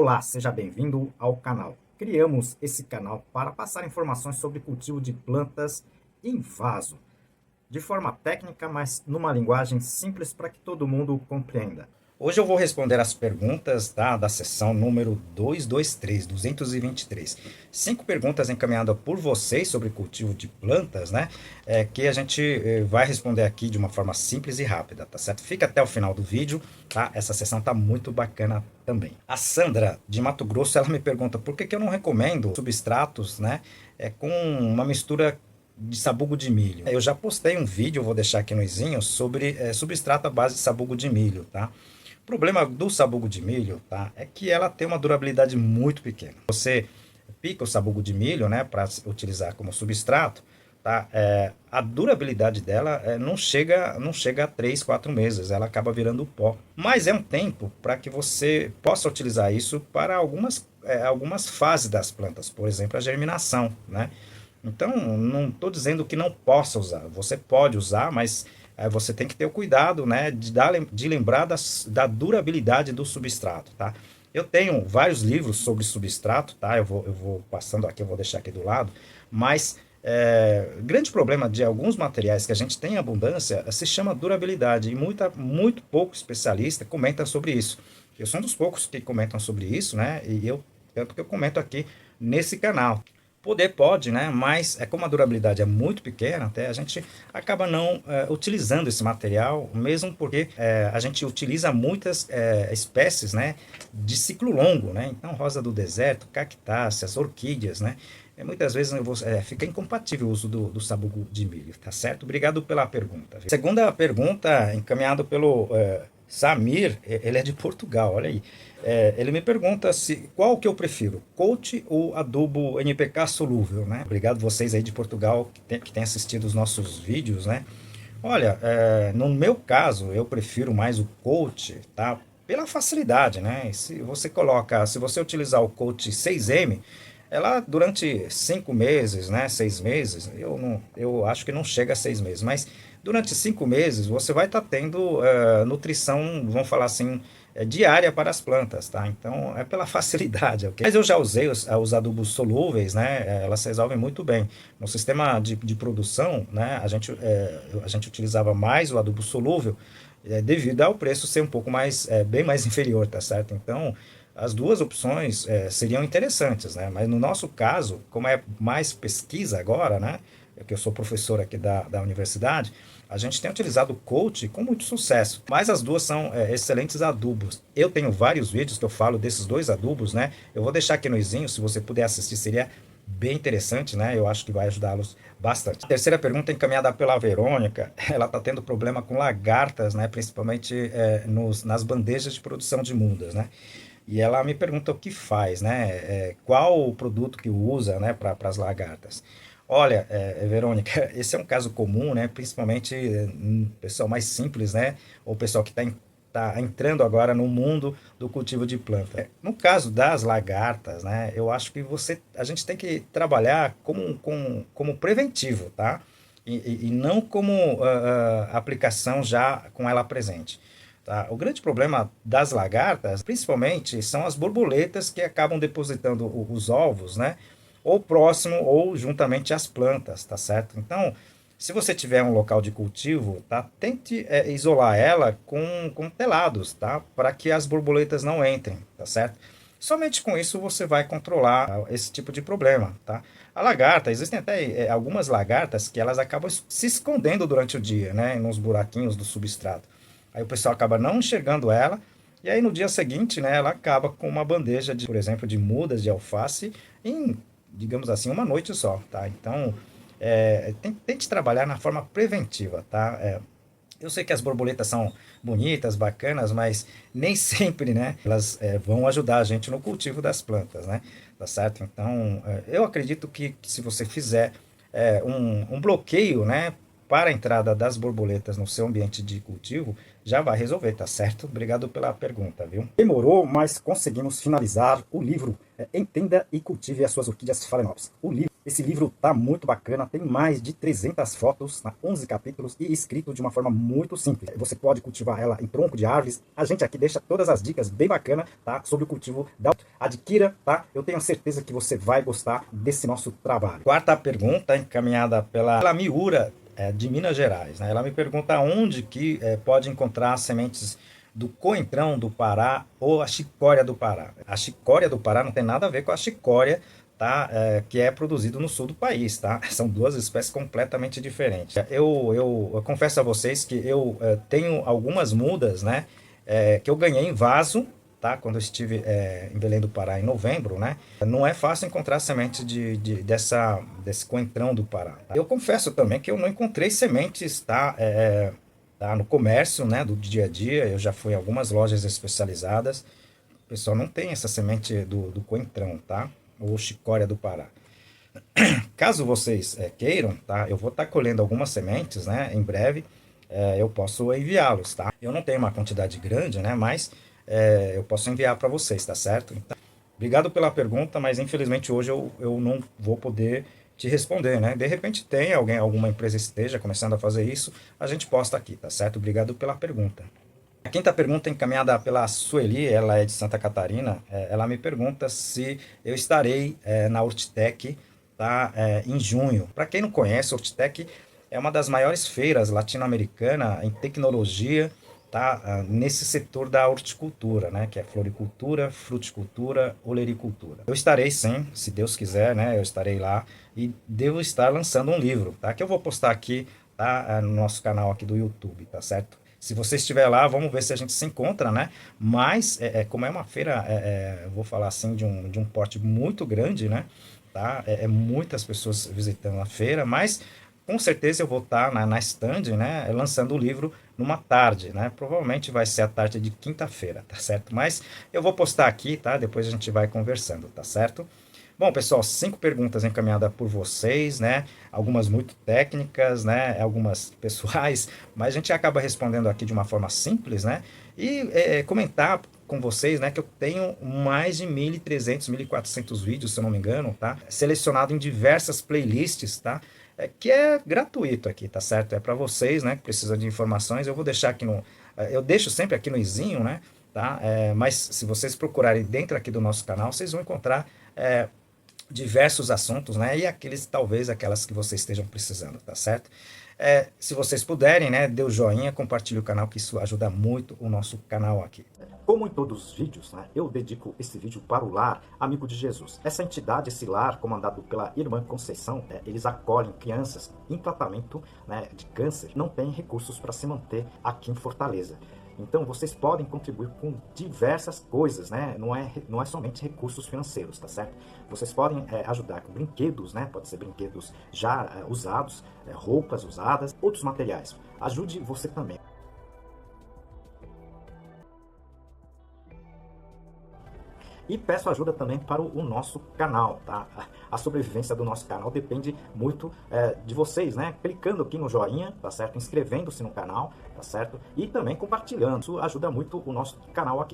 Olá, seja bem-vindo ao canal. Criamos esse canal para passar informações sobre cultivo de plantas em vaso, de forma técnica, mas numa linguagem simples para que todo mundo compreenda. Hoje eu vou responder as perguntas da sessão número 223. 5 perguntas encaminhadas por vocês sobre cultivo de plantas, né? Que a gente vai responder aqui de uma forma simples e rápida, tá certo? Fica até o final do vídeo, tá? Essa sessão tá muito bacana também. A Sandra, de Mato Grosso, ela me pergunta por que eu não recomendo substratos, né? Com uma mistura de sabugo de milho. Eu já postei um vídeo, vou deixar aqui no izinho, sobre substrato à base de sabugo de milho, tá? O problema do sabugo de milho, tá, é que ela tem uma durabilidade muito pequena. Você pica o sabugo de milho, né, para utilizar como substrato, tá? A durabilidade dela não chega a 3, 4 meses, ela acaba virando pó. Mas é um tempo para que você possa utilizar isso para algumas fases das plantas, por exemplo, a germinação, né? Então, não estou dizendo que não possa usar, você pode usar, mas você tem que ter o cuidado, né, de lembrar da durabilidade do substrato, tá? Eu tenho vários livros sobre substrato, tá? Eu vou passando aqui, eu vou deixar aqui do lado, mas grande problema de alguns materiais que a gente tem em abundância se chama durabilidade, e muito pouco especialista comenta sobre isso. Eu sou um dos poucos que comentam sobre isso, né? Tanto que eu comento aqui nesse canal. Poder pode, né? Mas como a durabilidade é muito pequena, até a gente acaba não utilizando esse material, mesmo porque a gente utiliza muitas espécies, né, de ciclo longo, né? Então, rosa do deserto, cactáceas, orquídeas, né? Muitas vezes fica incompatível o uso do sabugo de milho, tá certo? Obrigado pela pergunta. Segunda pergunta, encaminhado pelo Samir, ele é de Portugal, olha aí. Ele me pergunta qual que eu prefiro, coach ou adubo NPK solúvel, né? Obrigado vocês aí de Portugal que tem assistido os nossos vídeos, né? Olha, no meu caso, eu prefiro mais o coach, tá? Pela facilidade, né? Se você utilizar o coach 6M, ela durante 5 meses, né? 6 meses, eu acho que não chega a 6 meses, mas durante 5 meses você vai estar tendo nutrição, vamos falar assim, diária para as plantas, tá? Então é pela facilidade, ok? Mas eu já usei os adubos solúveis, né? Elas se resolvem muito bem. No sistema de produção, né? A gente utilizava mais o adubo solúvel devido ao preço ser um pouco mais, bem mais inferior, tá certo? Então as duas opções seriam interessantes, né? Mas no nosso caso, como é mais pesquisa agora, né? Que eu sou professor aqui da universidade, a gente tem utilizado o coach com muito sucesso, mas as duas são excelentes adubos. Eu tenho vários vídeos que eu falo desses dois adubos, né? Eu vou deixar aqui no izinho, se você puder assistir, seria bem interessante, né? Eu acho que vai ajudá-los bastante. A terceira pergunta é encaminhada pela Verônica. Ela está tendo problema com lagartas, né? Principalmente nas bandejas de produção de mudas, né? E ela me pergunta o que faz, né? Qual o produto que usa, né, para as lagartas. Olha, Verônica, esse é um caso comum, né? Principalmente pessoal mais simples, né? Ou pessoal que tá entrando agora no mundo do cultivo de planta. No caso das lagartas, né? Eu acho que a gente tem que trabalhar como preventivo, tá? E não como aplicação já com ela presente. Tá? O grande problema das lagartas, principalmente, são as borboletas que acabam depositando os ovos, né? Ou próximo ou juntamente às plantas, tá certo? Então, se você tiver um local de cultivo, tá? Tente isolar ela com telados, tá? Para que as borboletas não entrem, tá certo? Somente com isso você vai controlar esse tipo de problema, tá? A lagarta, existem até algumas lagartas que elas acabam se escondendo durante o dia, né? Nos buraquinhos do substrato. Aí o pessoal acaba não enxergando ela, e aí no dia seguinte, né, ela acaba com uma bandeja de, por exemplo, de mudas de alface em, digamos assim, uma noite só, tá? Então, tente trabalhar na forma preventiva, tá? Eu sei que as borboletas são bonitas, bacanas, mas nem sempre, né, elas vão ajudar a gente no cultivo das plantas, né? Tá certo? Então, eu acredito que se você fizer um bloqueio, né, para a entrada das borboletas no seu ambiente de cultivo, já vai resolver, tá certo? Obrigado pela pergunta, viu? Demorou, mas conseguimos finalizar o livro Entenda e Cultive as Suas Orquídeas Phalaenopsis. O livro Esse livro tá muito bacana, tem mais de 300 fotos, 11 capítulos e escrito de uma forma muito simples. Você pode cultivar ela em tronco de árvores. A gente aqui deixa todas as dicas bem bacanas, tá? Sobre o cultivo da... Adquira, tá? Eu tenho certeza que você vai gostar desse nosso trabalho. Quarta pergunta, encaminhada pela Miura, de Minas Gerais, né? Ela me pergunta onde que pode encontrar sementes do coentrão do Pará ou a chicória do Pará. A chicória do Pará não tem nada a ver com a chicória, tá? Que é produzido no sul do país, tá? São duas espécies completamente diferentes. Eu confesso a vocês que eu tenho algumas mudas, né? Que eu ganhei em vaso, tá? Quando eu estive em Belém do Pará em novembro, né? Não é fácil encontrar semente desse coentrão do Pará. Tá? Eu confesso também que eu não encontrei sementes, tá? Tá? No comércio, né? Do dia a dia, eu já fui em algumas lojas especializadas. O pessoal não tem essa semente do coentrão, tá? Ou chicória do Pará. Caso vocês queiram, tá? Eu vou estar colhendo algumas sementes, né? Em breve, eu posso enviá-los, tá? Eu não tenho uma quantidade grande, né? Mas eu posso enviar para vocês, tá certo? Então, obrigado pela pergunta, mas infelizmente hoje eu não vou poder te responder, né? De repente tem alguma empresa esteja começando a fazer isso, a gente posta aqui, tá certo? Obrigado pela pergunta. A quinta pergunta encaminhada pela Sueli, ela é de Santa Catarina, ela me pergunta se eu estarei na Urtitec, tá, em junho. Para quem não conhece, a Urtitec é uma das maiores feiras latino-americanas em tecnologia, tá, nesse setor da horticultura, né, que é floricultura, fruticultura, olericultura. Eu estarei sim, se Deus quiser, né, eu estarei lá e devo estar lançando um livro, tá, que eu vou postar aqui, tá, no nosso canal aqui do YouTube, tá certo? Se você estiver lá, vamos ver se a gente se encontra, né? Mas, como é uma feira, eu vou falar assim, de um porte muito grande, né? Tá? Muitas pessoas visitando a feira, mas com certeza eu vou estar na stand, né? Lançando o livro numa tarde, né? Provavelmente vai ser a tarde de quinta-feira, tá certo? Mas eu vou postar aqui, tá? Depois a gente vai conversando, tá certo? Bom, pessoal, 5 perguntas encaminhadas por vocês, né? Algumas muito técnicas, né? Algumas pessoais, mas a gente acaba respondendo aqui de uma forma simples, né? E comentar com vocês, né, que eu tenho mais de 1.300, 1.400 vídeos, se eu não me engano, tá? Selecionado em diversas playlists, tá? Que é gratuito aqui, tá certo? É para vocês, né, que precisam de informações. Eu vou deixar aqui eu deixo sempre aqui no izinho, né? Tá? Mas se vocês procurarem dentro aqui do nosso canal, vocês vão encontrar diversos assuntos, né? E talvez aquelas que vocês estejam precisando, tá certo? Se vocês puderem, né, dê o joinha, compartilhe o canal, que isso ajuda muito o nosso canal aqui. Como em todos os vídeos, né, eu dedico esse vídeo para o Lar Amigo de Jesus. Essa entidade, esse lar, comandado pela irmã Conceição, eles acolhem crianças em tratamento, né, de câncer, não têm recursos para se manter aqui em Fortaleza. Então, vocês podem contribuir com diversas coisas, né? Não é somente recursos financeiros, tá certo? Vocês podem ajudar com brinquedos, né? Pode ser brinquedos já usados, roupas usadas, outros materiais. Ajude você também. E peço ajuda também para o nosso canal, tá? A sobrevivência do nosso canal depende muito de vocês, né? Clicando aqui no joinha, tá certo? Inscrevendo-se no canal, tá certo? E também compartilhando. Isso ajuda muito o nosso canal aqui.